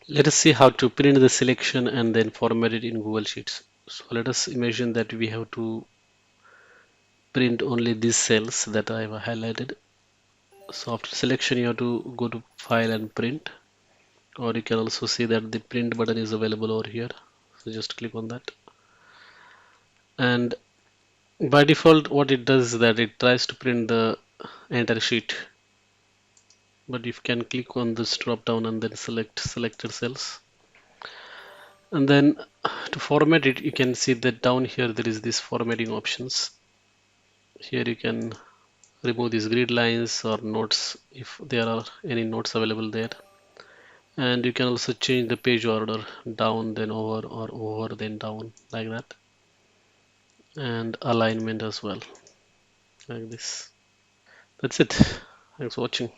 Let us see how to print the selection and then format it in Google Sheets. So let us imagine that we have to print only these cells that I have highlighted. So after selection, you have to go to File and Print, or you can also see that the print button is available over here. So just click on that. And by default, what it does is that it tries to print the entire sheet. But you can click on this drop down and then select selected cells. And then to format it, you can see that down here there is this formatting options. Here you can remove these grid lines or notes if there are any notes available there. And you can also change the page order down then over or over then down like that, and alignment as well like this. That's it. Thanks for watching.